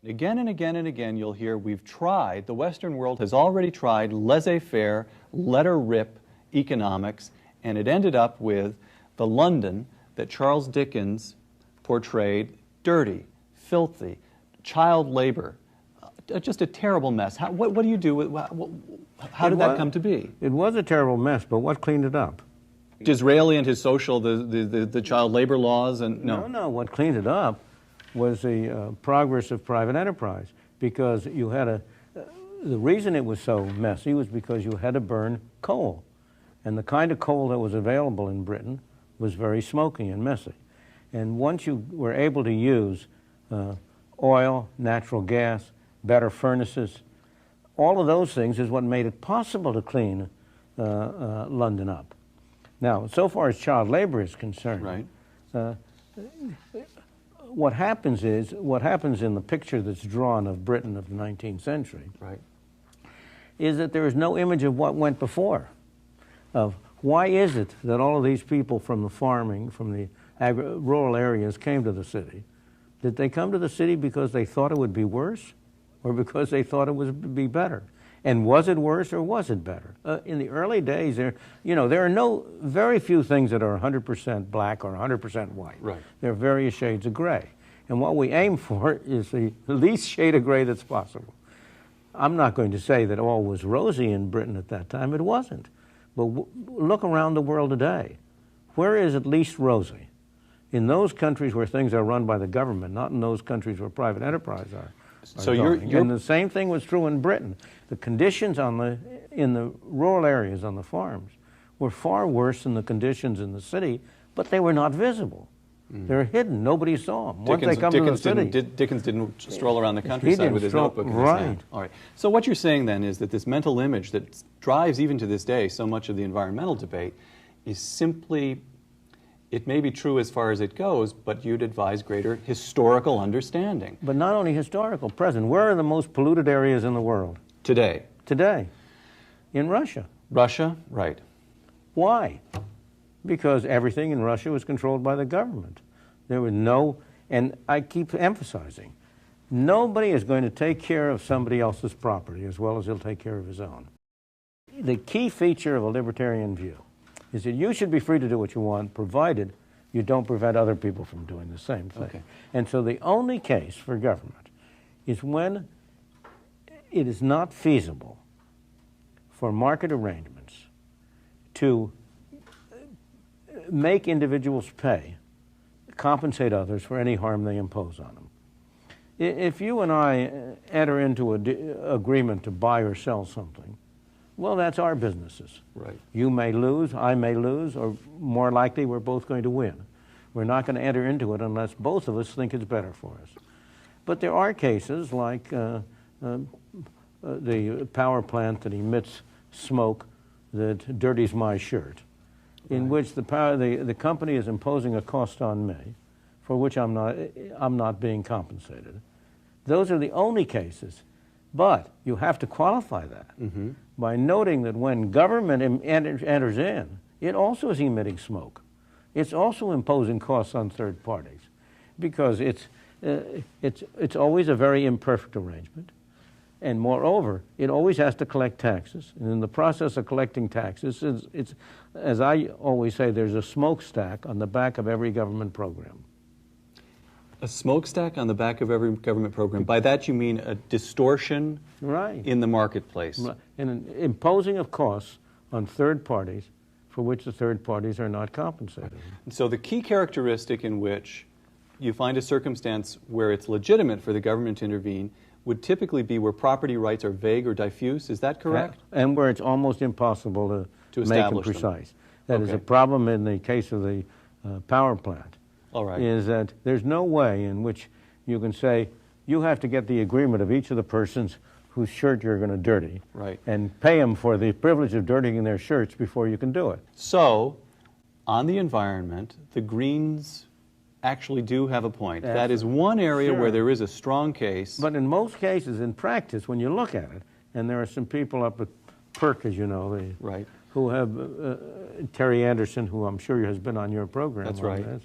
Again and again and again, you'll hear we've tried, the Western world has already tried laissez-faire, let-her-rip economics, and it ended up with the London that Charles Dickens portrayed: dirty, filthy, child labor, just a terrible mess. What do you do with, how did that come to be? It was a terrible mess, but what cleaned it up? Disraeli and his social, the child labor laws, and no. What cleaned it up was the progress of private enterprise, because you had the reason it was so messy was because you had to burn coal, and the kind of coal that was available in Britain was very smoky and messy. And once you were able to use oil, natural gas, better furnaces, all of those things is what made it possible to clean London up. Now, so far as child labor is concerned, right. What happens in the picture that's drawn of Britain of the 19th century, right, is that there is no image of what went before. Of why is it that all of these people from the farming, from the rural areas came to the city? Did they come to the city because they thought it would be worse, or because they thought it would be better? And was it worse or was it better? In the early days, there are very few things that are 100% black or 100% white. Right. There are various shades of gray. And what we aim for is the least shade of gray that's possible. I'm not going to say that all was rosy in Britain at that time. It wasn't. But look around the world today. Where is it least rosy? In those countries where things are run by the government, not in those countries where private enterprise are. So and the same thing was true in Britain. The conditions in the rural areas on the farms were far worse than the conditions in the city, but they were not visible. They're hidden. Nobody saw them. Once they come to the city, Dickens didn't stroll around the countryside with his notebook in his hand. All right. So what you're saying then is that this mental image that drives even to this day so much of the environmental debate is simply, it may be true as far as it goes, but you'd advise greater historical understanding. But not only historical, present. Where are the most polluted areas in the world? Today. Today. In Russia. Russia? Right. Why? Because everything in Russia was controlled by the government. There was no, and I keep emphasizing, nobody is going to take care of somebody else's property as well as he'll take care of his own. The key feature of a libertarian view is that you should be free to do what you want, provided you don't prevent other people from doing the same thing. Okay. And so the only case for government is when it is not feasible for market arrangements to make individuals pay, compensate others for any harm they impose on them. If you and I enter into an agreement to buy or sell something, well, that's our businesses. Right. You may lose, I may lose, or more likely we're both going to win. We're not going to enter into it unless both of us think it's better for us. But there are cases like the power plant that emits smoke that dirties my shirt, in which the company is imposing a cost on me for which I'm not being compensated. Those are the only cases. But you have to qualify that by noting that when government enters in, it also is emitting smoke. It's also imposing costs on third parties, because it's always a very imperfect arrangement. And moreover, it always has to collect taxes. And in the process of collecting taxes, it's as I always say, there's a smokestack on the back of every government program. A smokestack on the back of every government program. By that you mean a distortion in the marketplace. Right. And an imposing of costs on third parties for which the third parties are not compensated. So the key characteristic in which you find a circumstance where it's legitimate for the government to intervene would typically be where property rights are vague or diffuse. Is that correct? And where it's almost impossible to make them precise. That is a problem in the case of the power plant. All right. Is that there's no way in which you can say you have to get the agreement of each of the persons whose shirt you're going to dirty, and pay them for the privilege of dirtying their shirts before you can do it. So, on the environment, the Greens actually do have a point. That is one area where there is a strong case. But in most cases, in practice, when you look at it, and there are some people up at PERC, as you know, who have, Terry Anderson, who I'm sure has been on your program. That's right. This,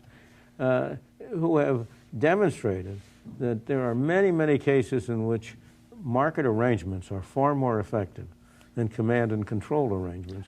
who have demonstrated that there are many, many cases in which market arrangements are far more effective than command and control arrangements.